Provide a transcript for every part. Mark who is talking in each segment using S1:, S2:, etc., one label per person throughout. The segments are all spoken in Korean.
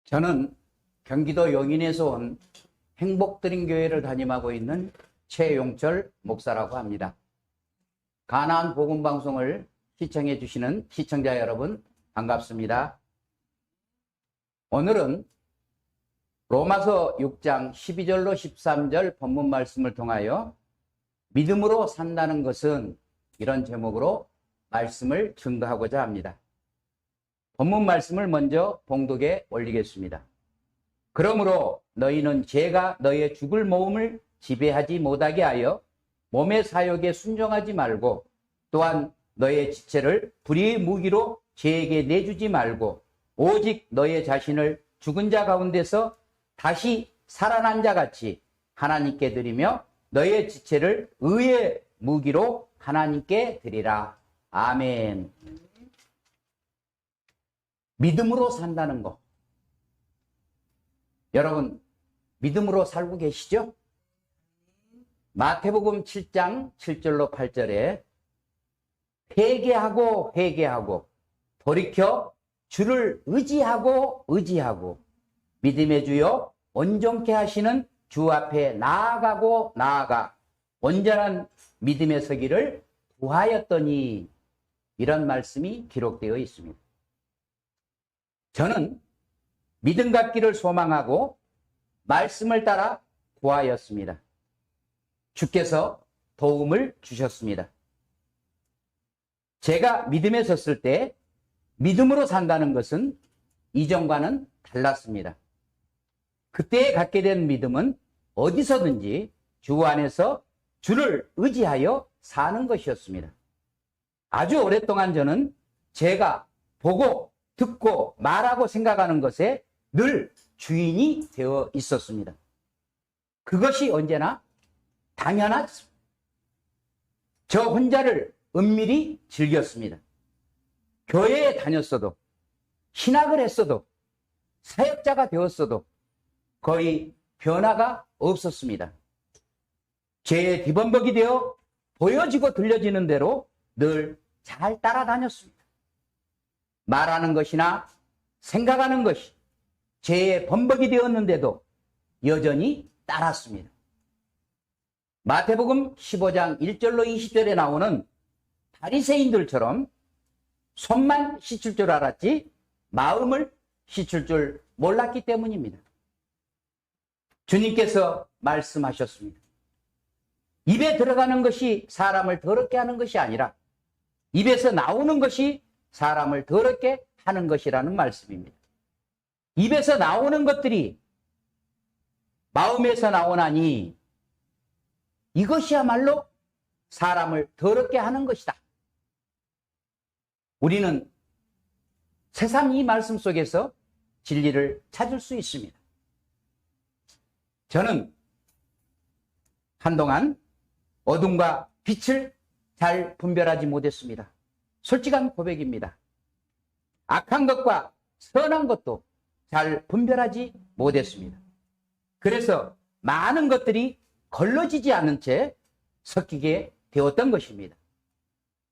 S1: 저는 경기도 용인에서 온 행복드림교회를 담임하고 있는 최용철 목사라고 합니다. 가나안 복음방송을 시청해 주시는 시청자 여러분 반갑습니다. 오늘은 로마서 6장 12절로 13절 본문 말씀을 통하여 믿음으로 산다는 것은 이런 제목으로 말씀을 증거하고자 합니다. 본문 말씀을 먼저 봉독에 올리겠습니다. 그러므로 너희는 죄가 너희의 죽을 몸을 지배하지 못하게 하여 몸의 사욕에 순종하지 말고 또한 너희의 지체를 불의의 무기로 죄에게 내주지 말고 오직 너희의 자신을 죽은 자 가운데서 다시 살아난 자 같이 하나님께 드리며 너희의 지체를 의의 무기로 하나님께 드리라. 아멘. 믿음으로 산다는 것. 여러분, 믿음으로 살고 계시죠? 마태복음 7장 7절로 8절에 회개하고 돌이켜 주를 의지하고 믿음의 주여 온전케 하시는 주 앞에 나아가 온전한 믿음의 서기를 구하였더니 이런 말씀이 기록되어 있습니다. 저는 믿음 갖기를 소망하고 말씀을 따라 구하였습니다. 주께서 도움을 주셨습니다. 제가 믿음에 섰을 때 믿음으로 산다는 것은 이전과는 달랐습니다. 그때 갖게 된 믿음은 어디서든지 주 안에서 주를 의지하여 사는 것이었습니다. 아주 오랫동안 저는 제가 보고 듣고 말하고 생각하는 것에 늘 주인이 되어 있었습니다. 그것이 언제나 당연했습니다. 저 혼자를 은밀히 즐겼습니다. 교회에 다녔어도 신학을 했어도 사역자가 되었어도 거의 변화가 없었습니다. 죄의 뒤범벅이 되어 보여지고 들려지는 대로 늘 잘 따라다녔습니다. 말하는 것이나 생각하는 것이 죄의 범벅이 되었는데도 여전히 따랐습니다. 마태복음 15장 1절로 20절에 나오는 바리새인들처럼 손만 씻을 줄 알았지 마음을 씻을 줄 몰랐기 때문입니다. 주님께서 말씀하셨습니다. 입에 들어가는 것이 사람을 더럽게 하는 것이 아니라 입에서 나오는 것이 사람을 더럽게 하는 것이라는 말씀입니다. 입에서 나오는 것들이 마음에서 나오나니 이것이야말로 사람을 더럽게 하는 것이다. 우리는 새삼 이 말씀 속에서 진리를 찾을 수 있습니다. 저는 한동안 어둠과 빛을 잘 분별하지 못했습니다. 솔직한 고백입니다. 악한 것과 선한 것도 잘 분별하지 못했습니다. 그래서 많은 것들이 걸러지지 않은 채 섞이게 되었던 것입니다.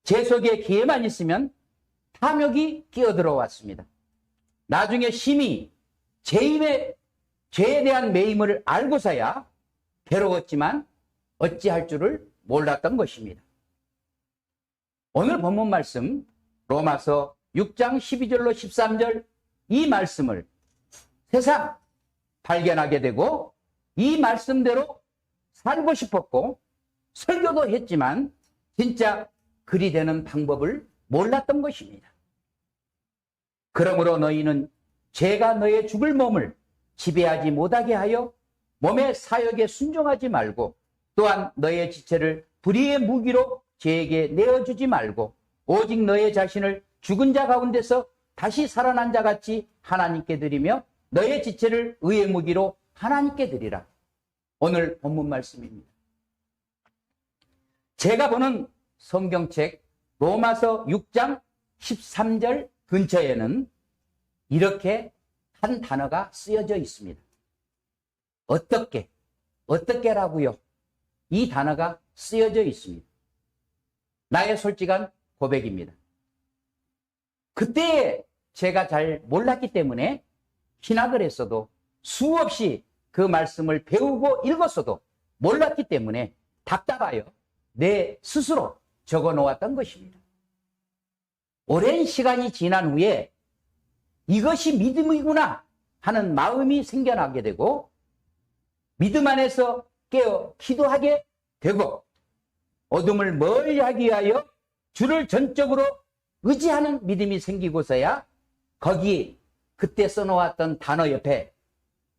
S1: 제 속에 기회만 있으면 탐욕이 끼어들어왔습니다. 나중에 심히 죄에 대한 매임을 알고서야 괴로웠지만 어찌할 줄을 몰랐던 것입니다. 오늘 본문 말씀 로마서 6장 12절로 13절 이 말씀을 세상 발견하게 되고 이 말씀대로 살고 싶었고 설교도 했지만 진짜 그리 되는 방법을 몰랐던 것입니다. 그러므로 너희는 죄가 너의 죽을 몸을 지배하지 못하게 하여 몸의 사욕에 순종하지 말고 또한 너의 지체를 불의의 무기로 죄에게 내어주지 말고 오직 너의 자신을 죽은 자 가운데서 다시 살아난 자 같이 하나님께 드리며 너의 지체를 의의 무기로 하나님께 드리라. 오늘 본문 말씀입니다. 제가 보는 성경책 로마서 6장 13절 근처에는 이렇게 한 단어가 쓰여져 있습니다. 어떻게라고요? 이 단어가 쓰여져 있습니다. 나의 솔직한 고백입니다. 그때 제가 잘 몰랐기 때문에 신학을 했어도 수없이 그 말씀을 배우고 읽었어도 몰랐기 때문에 답답하여 내 스스로 적어 놓았던 것입니다. 오랜 시간이 지난 후에 이것이 믿음이구나 하는 마음이 생겨나게 되고 믿음 안에서 깨어 기도하게 되고 어둠을 멀리하기 위하여 주를 전적으로 의지하는 믿음이 생기고서야 거기 그때 써놓았던 단어 옆에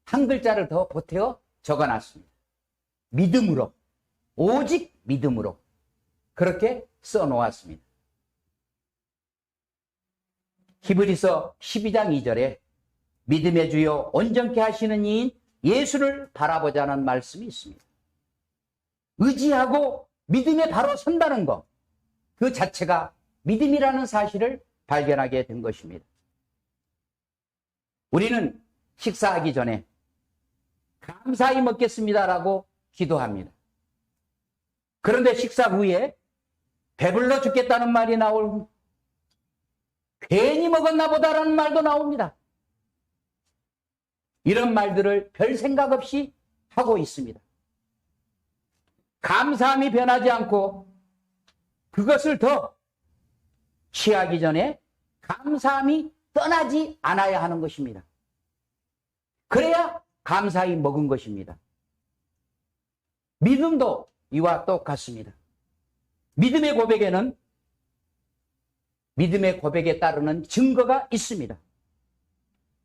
S1: 한 글자를 더 보태어 적어놨습니다. 믿음으로, 오직 믿음으로 그렇게 써놓았습니다. 히브리서 12장 2절에 믿음의 주요 온전케 하시는 이인 예수를 바라보자는 말씀이 있습니다. 의지하고 믿음에 바로 선다는 것, 그 자체가 믿음이라는 사실을 발견하게 된 것입니다. 우리는 식사하기 전에 감사히 먹겠습니다라고 기도합니다. 그런데 식사 후에 배불러 죽겠다는 말이 나올 괜히 먹었나 보다라는 말도 나옵니다. 이런 말들을 별 생각 없이 하고 있습니다. 감사함이 변하지 않고 그것을 더 취하기 전에 감사함이 떠나지 않아야 하는 것입니다. 그래야 감사히 먹은 것입니다. 믿음도 이와 똑같습니다. 믿음의 고백에는 믿음의 고백에 따르는 증거가 있습니다.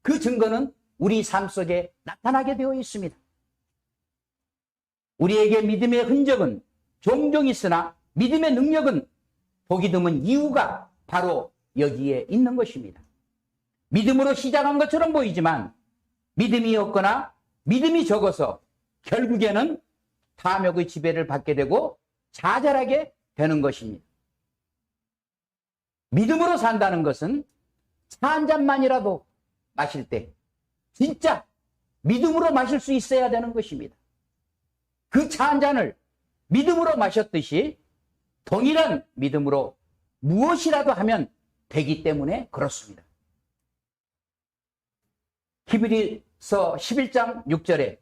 S1: 그 증거는 우리 삶 속에 나타나게 되어 있습니다. 우리에게 믿음의 흔적은 종종 있으나 믿음의 능력은 보기 드문 이유가 바로 여기에 있는 것입니다. 믿음으로 시작한 것처럼 보이지만 믿음이 없거나 믿음이 적어서 결국에는 탐욕의 지배를 받게 되고 좌절하게 되는 것입니다. 믿음으로 산다는 것은 차 한 잔만이라도 마실 때 진짜 믿음으로 마실 수 있어야 되는 것입니다. 그 차 한 잔을 믿음으로 마셨듯이 동일한 믿음으로 무엇이라도 하면 되기 때문에 그렇습니다. 히브리서 11장 6절에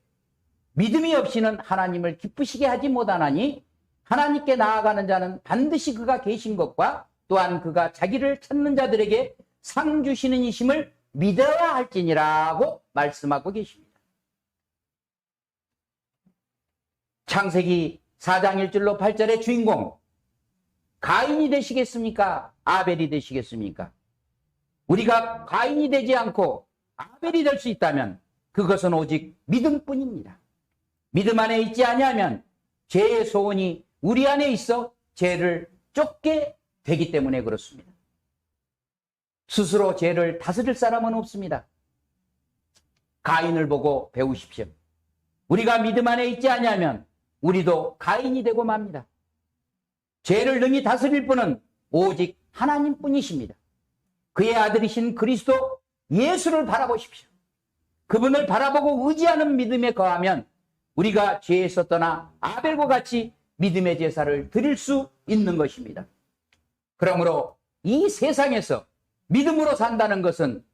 S1: 믿음이 없이는 하나님을 기쁘시게 하지 못하나니 하나님께 나아가는 자는 반드시 그가 계신 것과 또한 그가 자기를 찾는 자들에게 상 주시는 이심을 믿어야 할지니라고 말씀하고 계십니다. 창세기 4장 1절로 8절의 주인공 가인이 되시겠습니까? 아벨이 되시겠습니까? 우리가 가인이 되지 않고 아벨이 될 수 있다면 그것은 오직 믿음뿐입니다. 믿음 안에 있지 아니하면 죄의 소원이 우리 안에 있어 죄를 쫓게 되기 때문에 그렇습니다. 스스로 죄를 다스릴 사람은 없습니다. 가인을 보고 배우십시오. 우리가 믿음 안에 있지 아니하면 우리도 가인이 되고 맙니다. 죄를 능히 다스릴 분은 오직 하나님뿐이십니다. 그의 아들이신 그리스도 예수를 바라보십시오. 그분을 바라보고 의지하는 믿음에 거하면 우리가 죄에서 떠나 아벨과 같이 믿음의 제사를 드릴 수 있는 것입니다. 그러므로 이 세상에서 믿음으로 산다는 것은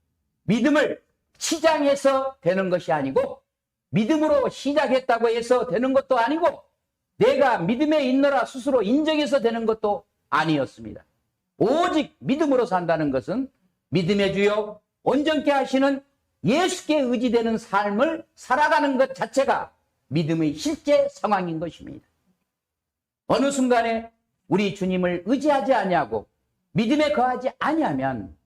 S1: 믿음을 시장해서 되는 것이 아니고 믿음으로 시작했다고 해서 되는 것도 아니고 내가 믿음에 있노라 스스로 인정해서 되는 것도 아니었습니다. 오직 믿음으로 산다는 것은 믿음의 주요 온전케 하시는 예수께 의지되는 삶을 살아가는 것 자체가 믿음의 실제 상황인 것입니다. 어느 순간에 우리 주님을 의지하지 아니하고 믿음에 거하지 아니하면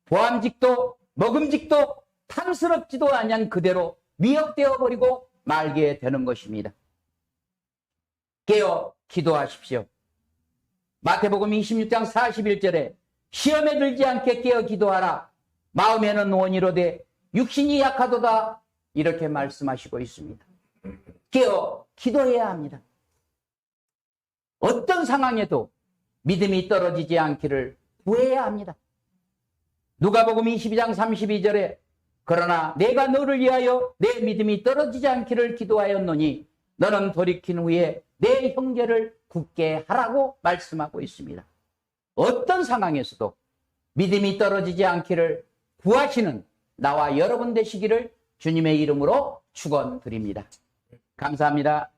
S1: 보암직도 먹음직도 탐스럽지도 아니한 그대로 미혹되어 버리고 말게 되는 것입니다. 깨어 기도하십시오. 마태복음 26장 41절에 시험에 들지 않게 깨어 기도하라. 마음에는 원이로되 육신이 약하도다. 이렇게 말씀하시고 있습니다. 깨어 기도해야 합니다. 어떤 상황에도 믿음이 떨어지지 않기를 구해야 합니다. 누가복음 22장 32절에 그러나 내가 너를 위하여 내 믿음이 떨어지지 않기를 기도하였노니 너는 돌이킨 후에 내 형제를 굳게 하라고 말씀하고 있습니다. 어떤 상황에서도 믿음이 떨어지지 않기를 구하시는 나와 여러분 되시기를 주님의 이름으로 축원드립니다. 감사합니다.